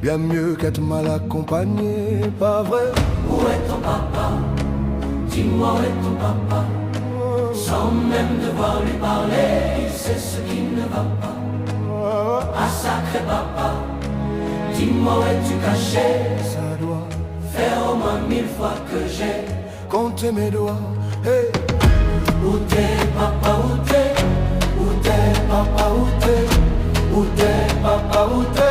bien mieux qu'être mal accompagné, pas vrai? Où est ton papa? Dis-moi où est ton papa? Sans même devoir lui parler, il sait ce qui ne va pas. Ah sacré papa, dis-moi où es-tu caché? Ça doit faire au moins 1000 fois que j'ai compté mes doigts. Hey. Où t'es papa, où t'es? Où t'es papa, où t'es? Où t'es papa, où t'es?